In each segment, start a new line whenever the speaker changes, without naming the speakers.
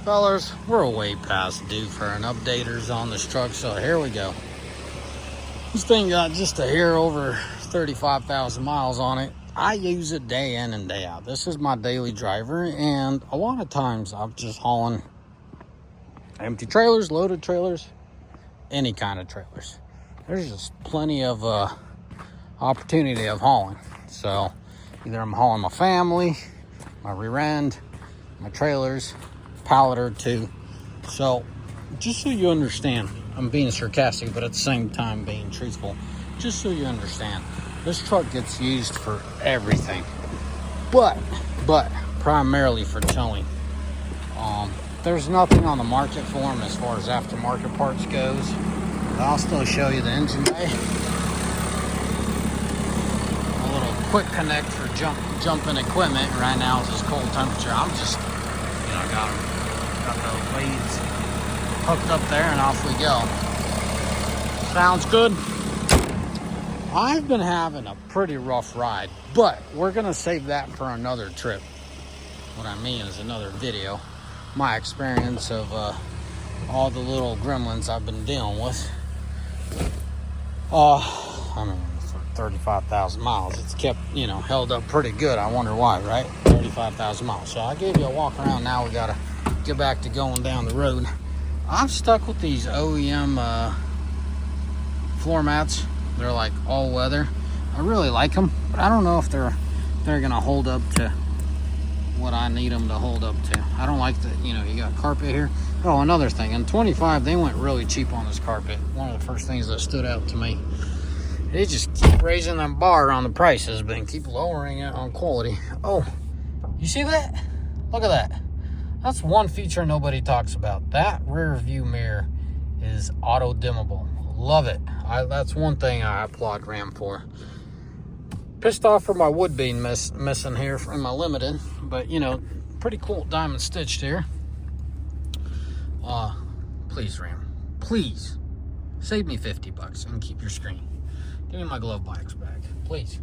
Fellas, we're way past due for an updaters on this truck, so here we go. This thing got just a hair over 35,000 miles on it. I use it day in and day out. This is my daily driver, and a lot of times I'm just hauling empty trailers, loaded trailers, any kind of trailers. There's just plenty of opportunity of hauling. So either I'm hauling my family, my rear end, my trailers, pallet or two. So just so you understand, I'm being sarcastic, but at the same time being truthful. Just so you understand, this truck gets used for everything, but primarily for towing. There's nothing on the market for them as far as aftermarket parts goes. But I'll still show you the engine bay. A little quick connect for jumping equipment. Right now it's this cold temperature. I'm just, got the blades hooked up there and off we go. Sounds good. I've been having a pretty rough ride, but we're gonna save that for another trip. What I mean is another video. My experience of all the little gremlins I've been dealing with. I mean, for 35,000 miles, it's kept, held up pretty good. I wonder why, right? 35,000 miles. So I gave you a walk around. Now we gotta get back to going down the road. I'm stuck with these OEM floor mats. They're like all weather. I really like them, but I don't know if they're gonna hold up to what I need them to hold up to. I don't like the, you got carpet here. Oh, another thing, in 25, they went really cheap on this carpet. One of the first things that stood out to me. They just keep raising that bar on the prices, but keep lowering it on quality. Oh, you see that? Look at that. That's one feature nobody talks about. That rear view mirror is auto dimmable. Love it. That's one thing I applaud Ram for. Pissed off for my wood being missing here from my Limited, but pretty cool diamond stitched here. Please Ram, please save me $50 and keep your screen. Give me my glove box back, please.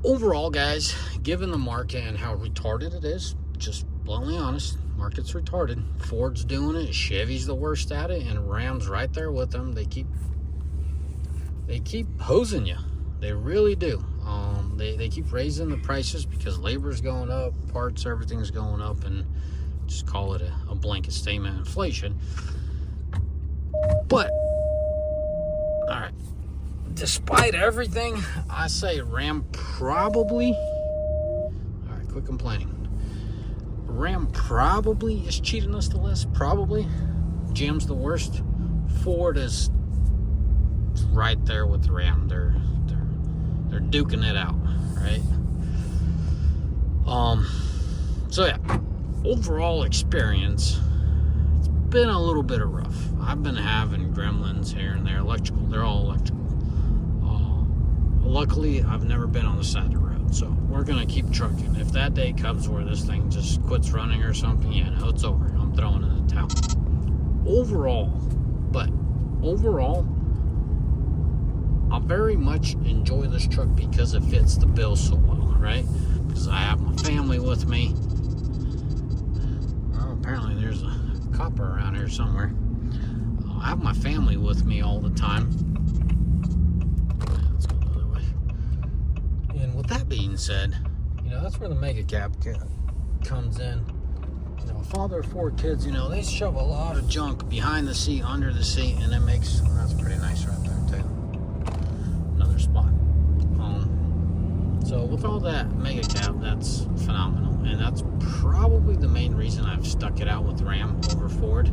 Overall, guys, given the market and how retarded it is, just bluntly honest, market's retarded. Ford's doing it, Chevy's the worst at it, and Ram's right there with them. They keep hosing you. They really do. They keep raising the prices because labor's going up, parts, everything's going up, and just call it a blanket statement, inflation. But, all right, despite everything, I say Ram probably, all right, quit complaining. Ram probably is cheating us the list, probably. GM's the worst. Ford is right there with the Ram. They're duking it out, right? So yeah, overall experience, it's been a little bit of rough. I've been having gremlins here and there, electrical. They're all electrical. Luckily, I've never been on the side of the road, so we're gonna keep trucking. If that day comes where this thing just quits running or something, no, it's over. I'm throwing in the towel. Overall, I very much enjoy this truck because it fits the bill so well, right? Because I have my family with me. Well, apparently there's a copper around here somewhere. I have my family with me all the time. Let's go the other way. And with that being said, that's where the mega cab comes in. Father of 4 kids, they shove a lot of junk behind the seat, under the seat, and it makes, that's pretty nice right there too. Another spot. So with all that mega cab, that's phenomenal, and that's probably the main reason I've stuck it out with Ram over Ford.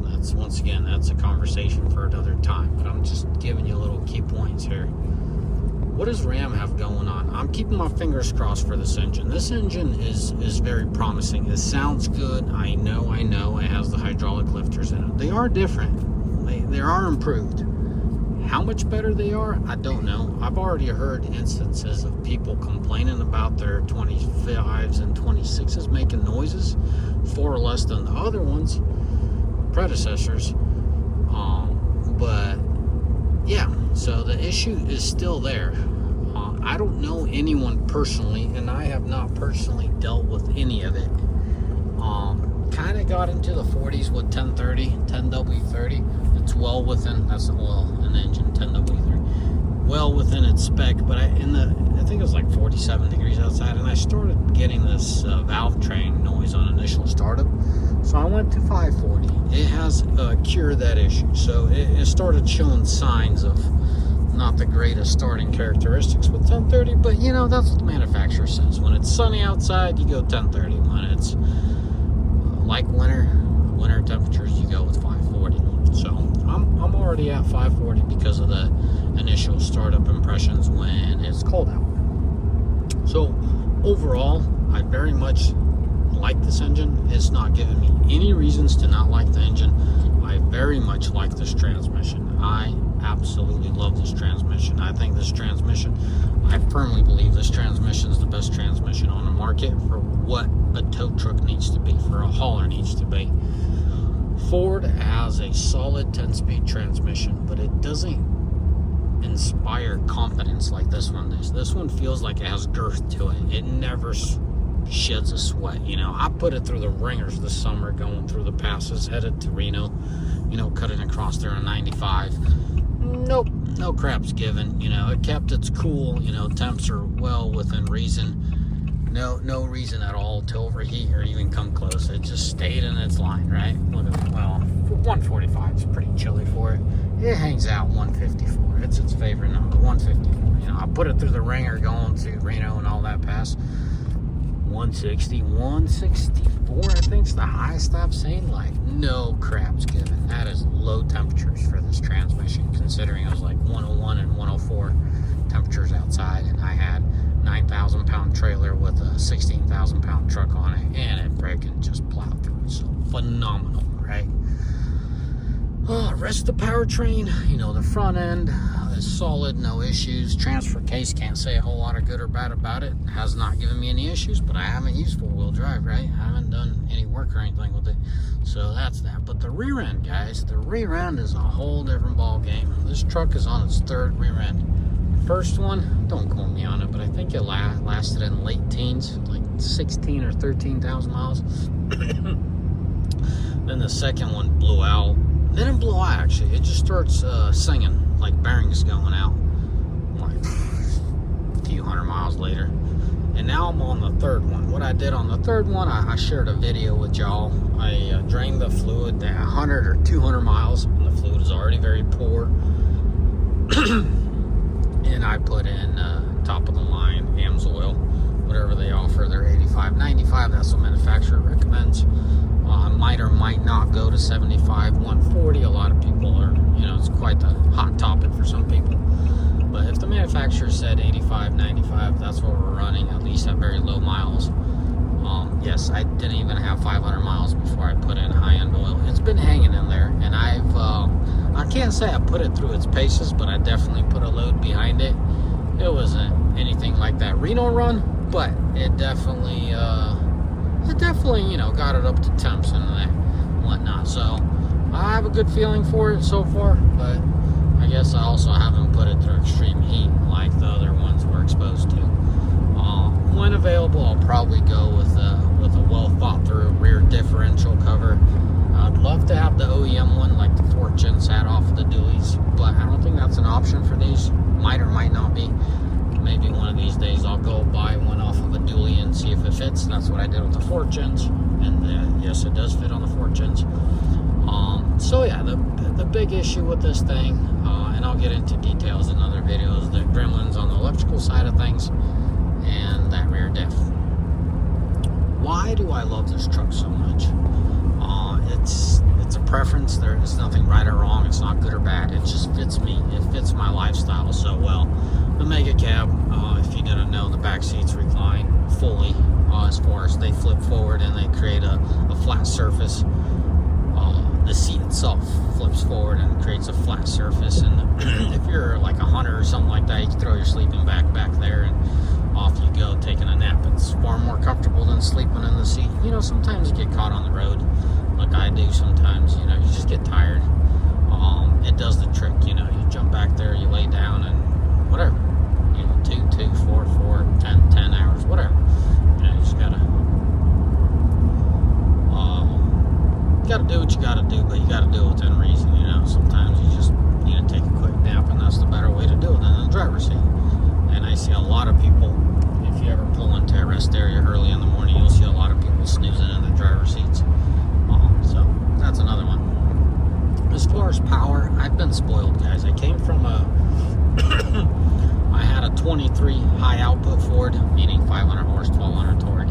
That's, once again, that's a conversation for another time, but I'm just giving you little key points here. What does Ram have going on? I'm keeping my fingers crossed for this engine. This engine is very promising. It sounds good. I know. It has the hydraulic lifters in it. They are different. They are improved. How much better they are, I don't know. I've already heard instances of people complaining about their 25s and 26s making noises far less than the other ones, predecessors. But yeah, so the issue is still there. I don't know anyone personally, and I have not personally dealt with any of it. Kind got into the 40s with 10W30. It's well within, that's the oil in the engine, 10W30. Well within its spec, but I think it was like 47 degrees outside, and I started getting this valve train noise on initial startup. So I went to 540. It has cured that issue. So it started showing signs of not the greatest starting characteristics with 1030, but you know, that's what the manufacturer says. When it's sunny outside, you go 1030. When it's like winter temperatures, you go with 540. So I'm already at 540 because of the initial startup impressions when it's cold out. So overall, I very much like this engine. It's not giving me any reasons to not like the engine. I very much like this transmission. I absolutely love this transmission. I think this transmission, I firmly believe this transmission is the best transmission on the market for what a tow truck needs to be, for a hauler needs to be. Ford has a solid 10-speed transmission, but it doesn't inspire confidence like this one does. This one feels like it has girth to it. It never sheds a sweat. You know, I put it through the ringers this summer going through the passes, headed to Reno, you know, cutting across there on 95. Nope, no crap's given. You know, it kept its cool. You know, temps are well within reason. No reason at all to overheat or even come close. It just stayed in its line, right? Look at, well, 145 is pretty chilly for it. It hangs out 154. It's its favorite number, 154. You know, I put it through the ringer going to Reno and all that pass. 160, 164, I think is the highest I've seen. Like, no crap's given. That is low temperatures for this transmission, considering it was like 101 and 104 temperatures outside, and I had 9,000 pound trailer with a 16,000 pound truck on it, and it freaking just plowed through it. So phenomenal, right? Rest of the powertrain, you know, the front end is solid, no issues. Transfer case, can't say a whole lot of good or bad about it. Has not given me any issues, but I haven't used four-wheel drive, right? I haven't done any work or anything with it. So that's that. But the rear end, guys, the rear end is a whole different ball game. This truck is on its third rear end. First one, don't quote me on it, but I think it lasted in late teens, like 16 or 13,000 miles. Then the second one blew out. It didn't blow out, actually. It just starts singing, like bearings going out, like a few hundred miles later. And now I'm on the third one. What I did on the third one, I shared a video with y'all. I drained the fluid at 100 or 200 miles, and the fluid is already very poor. And I put in top of the line AMSOIL, whatever they offer. They're 85, 95. That's what manufacturer recommends. Might or might not go to 75, 140. A lot of people are, you know, it's quite the hot topic for some people. But if the manufacturer said 85, 95, that's what we're running, at least at very low miles. Yes, I didn't even have 500 miles before I put in high-end oil. It's been hanging in there, and I can't say I put it through its paces, but I definitely put a load behind it. It wasn't anything like that Reno run, but it definitely, you know, got it up to temps and that whatnot. So I have a good feeling for it so far, but I guess I also haven't put it through extreme heat like the other ones were exposed to. When available, I'll probably go with a well thought through rear differential cover. I'd love to have the OEM one like the Fortunes had off of the dualies, but I don't think that's an option for these. Might or might not be. Maybe one of these days I'll go buy one off of a dually and see if it fits. That's what I did with the Fortunes, and yes, it does fit on the Fortunes. So yeah, the big issue with this thing, and I'll get into details in other videos, the gremlins on the electrical side of things, and that rear diff. Why do I love this truck so much? It's a preference. There is nothing right or wrong. It's not good or bad. It just fits me. It fits my lifestyle so well. The Mega Cab, if you didn't know, the back seats recline fully as far as they flip forward and they create a flat surface. The seat itself flips forward and creates a flat surface, and if you're like a hunter or something like that, you can throw your sleeping bag back there and off you go taking a nap. It's far more comfortable than sleeping in the seat. You know, sometimes you get caught on the road like I do sometimes. You know, you just get tired. It does the trick. You know, you jump back there, you lay down, and whatever, you know, 2, 4, 10 hours, whatever. You know, you just gotta gotta do what you gotta do, but you gotta do it within reason, you know. Sometimes you just need to take a quick nap, and that's the better way to do it than in the driver's seat. And I see a lot of people, if you ever pull into a rest area early in the morning, you'll see a lot of people snoozing in the driver's seats. So that's another one. As far as power, I've been spoiled, guys. I came from I had a 23 high output Ford, meaning 500 horse, 1200 torque.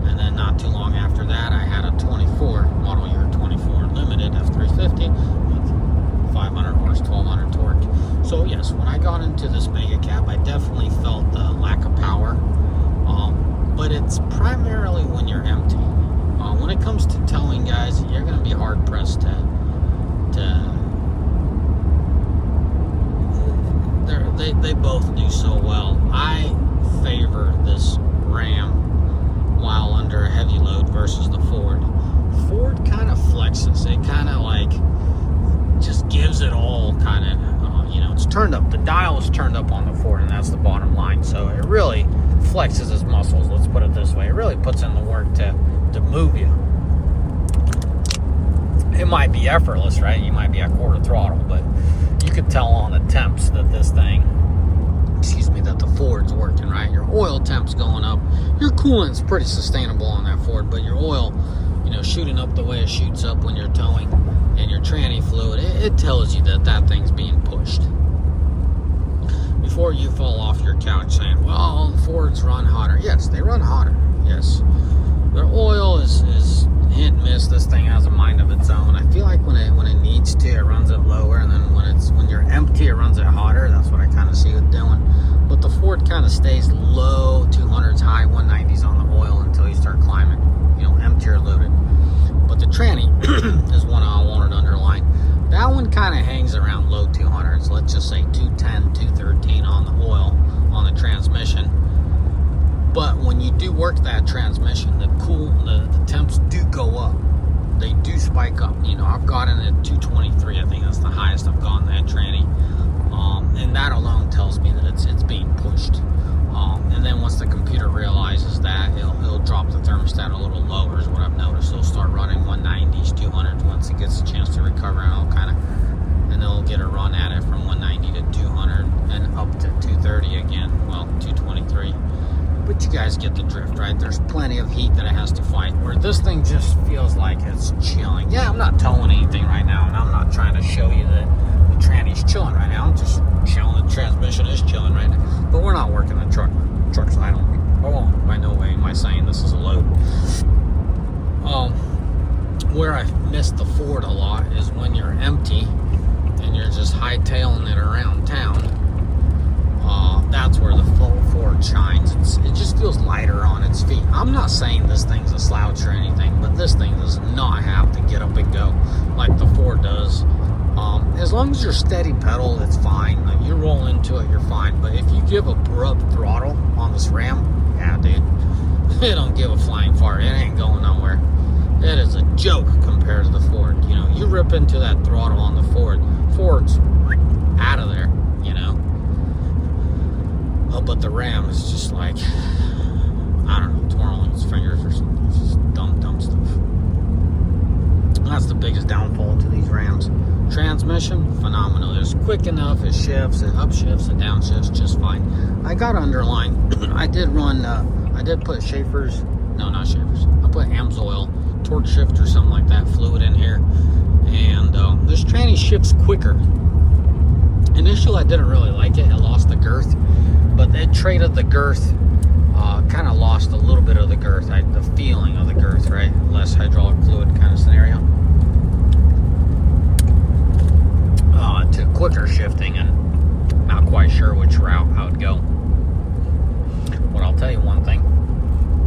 And then not too long after that, I had a 24, model year 24 limited F350 with 500 horse, 1200 torque. So yes, when I got into this mega cab, I definitely felt the lack of power. But it's primarily when you're empty. When it comes to towing, guys, you're going to be hard pressed they both do so well. I favor this Ram while under a heavy load versus the Ford. Ford kind of flexes. It kind of like just gives it all kind of, you know, it's turned up. The dial is turned up on the Ford, and that's the bottom line. So it really flexes its muscles, let's put it this way. It really puts in the work to move you. It might be effortless, right? You might be at quarter throttle, but you could tell on the temps that this thing, that the Ford's working, right? Your oil temp's going up. Your coolant's pretty sustainable on that Ford, but your oil, you know, shooting up the way it shoots up when you're towing, and your tranny fluid, it tells you that thing's being pushed. Before you fall off your couch saying, well, the Fords run hotter. Yes, they run hotter. Yes. Their oil is hit and miss. This thing has a mind of its own. I feel like when it needs to, it runs it lower, and then when you're empty, it runs it hotter. That's what I kind of see it doing. But the Ford kind of stays low 200s, high 190s on the oil until you start climbing, you know, empty or loaded. But the tranny is one I wanted to underline. That one kind of hangs around low 200s. Let's just say 210, 213 on the oil, on the transmission. But when you do work that transmission, the temps do go up. They do spike up. You know, I've gotten it at 223. I think that's the highest I've gotten that tranny. And that alone tells me that it's being pushed. And then once the computer realizes that, it'll drop the thermostat a little lower is what I've noticed. It'll start running 190s, 200s once it gets a chance to recover, and they'll get a run at it from 190 to 200 and up to 230 again. Well, 223. But you guys get the drift, right? There's plenty of heat that it has to fight, where this thing just feels like it's chilling. Yeah, I'm not towing anything right now, and I'm not trying to show you that the tranny's chilling right now. I'm just showing the transmission is chilling right now. But we're not working the truck side. By no way am I saying this is a load. Where I missed the Ford a lot is when you're empty and you're just hightailing it around town. That's where the full Ford shines. It just feels lighter on its feet. I'm not saying this thing's a slouch or anything, but this thing does not have to get up and go like the Ford does. As long as you're steady pedal, it's fine. Like, you roll into it, you're fine. But if you give abrupt throttle on this Ram, yeah, dude, it don't give a flying fart. It ain't going nowhere. It is a joke compared to the Ford. You know, you rip into that throttle on the Ford's out of there, you know. But the Ram is just like, I don't know, twirling its fingers or something. It's just dumb stuff. And that's the biggest downfall to these Rams. Transmission, phenomenal. It's quick enough. It shifts, it upshifts, it downshifts just fine. I got to underline, I did put Schaefer's, no, not Schaefer's. I put AMSOIL, torque shift or something like that, fluid in here. And this tranny shifts quicker. Initially, I didn't really like it. It lost the girth. But it traded the girth, kind of lost a little bit of the girth, the feeling of the girth, right? Less hydraulic fluid kind of scenario. To quicker shifting, and not quite sure which route I would go. But I'll tell you one thing.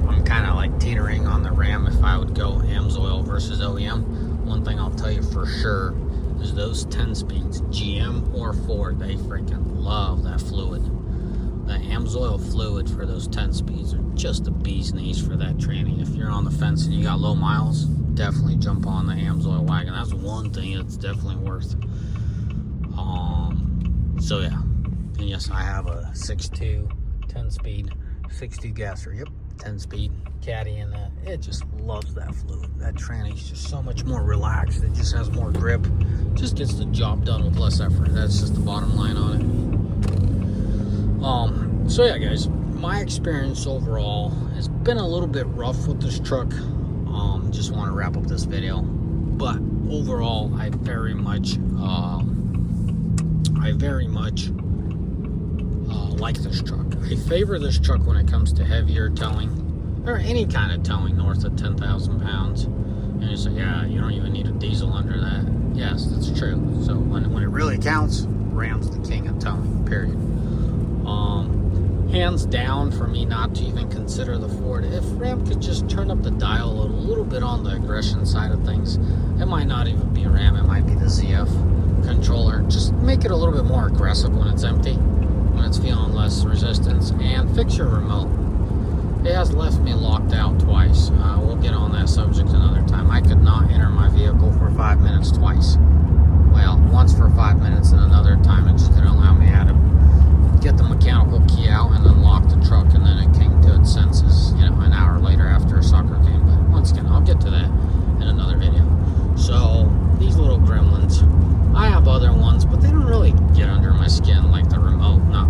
I'm kind of like teetering on the Ram if I would go AMSOIL versus OEM. One thing I'll tell you for sure is those 10 speeds, GM or Ford, they freaking love that fluid. The AMSOIL fluid for those 10 speeds are just the bee's knees for that tranny. If you're on the fence and you got low miles, definitely jump on the AMSOIL wagon. That's one thing it's definitely worth. So yeah, and yes, I have a 6.2 10 speed 60 gasser. Yep, 10-speed caddy, and it just loves that fluid. That tranny's just so much more relaxed. It just has more grip. Just gets the job done with less effort. That's just the bottom line on it. So yeah, guys, my experience overall has been a little bit rough with this truck. Just want to wrap up this video, but overall, I very much like this truck. I favor this truck when it comes to heavier towing, or any kind of towing north of 10,000 pounds. And you say, yeah, you don't even need a diesel under that. Yes, that's true. So when it really counts, Ram's the king of towing, period. Hands down for me not to even consider the Ford. If Ram could just turn up the dial a little bit on the aggression side of things, it might not even be Ram, it might be the ZF controller. Just make it a little bit more aggressive when it's empty, when it's feeling less resistance, and fix your remote. It has left me locked out twice. We'll get on that subject another time. I could not enter my vehicle for 5 minutes twice. Well, once for 5 minutes, and another time it just didn't allow me. I had to get the mechanical key out and unlock the truck, and then it came to its senses, an hour later after a soccer game. But once again, I'll get to that in another video. So these little gremlins, I have other ones, but they don't really get under my skin like the remote. No,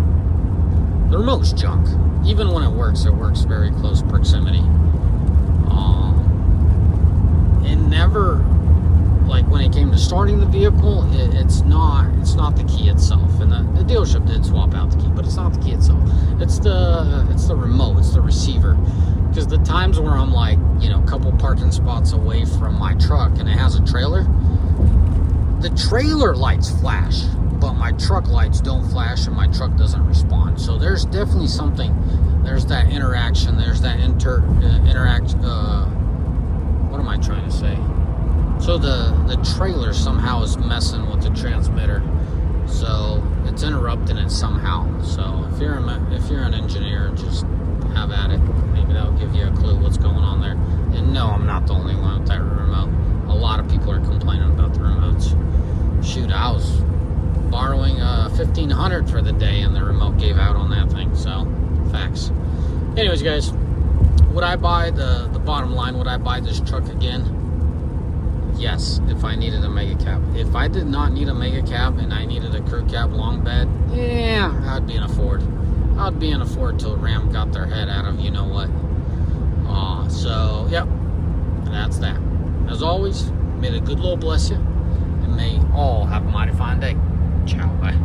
the remote's junk. Even when it works very close proximity. It never, like when it came to starting the vehicle, it's not the key itself. And the dealership did swap out the key, but it's not the key itself. It's the remote, it's the receiver. Because the times where I'm like, a couple parking spots away from my truck and it has a trailer, the trailer lights flash, but my truck lights don't flash and my truck doesn't respond. So there's definitely something, there's that interaction, there's that what am I trying to say? So the trailer somehow is messing with the transmitter. So it's interrupting it somehow. So if you're an engineer, just have at it. Maybe that'll give you a clue what's going on there. And no, I'm not the only one with that remote. A lot of people are complaining about the remotes. Shoot, I was borrowing $1,500 for the day and the remote gave out on that thing. So facts. Anyways, guys, would I buy the bottom line? Would I buy this truck again? Yes, if I needed a mega cab. If I did not need a mega cab and I needed a crew cab long bed, yeah, I'd be in a Ford. I'd be in a Ford till Ram got their head out of you know what. So yep, that's that. As always, may the good Lord bless you, and may all have a mighty fine day. Ciao, bye.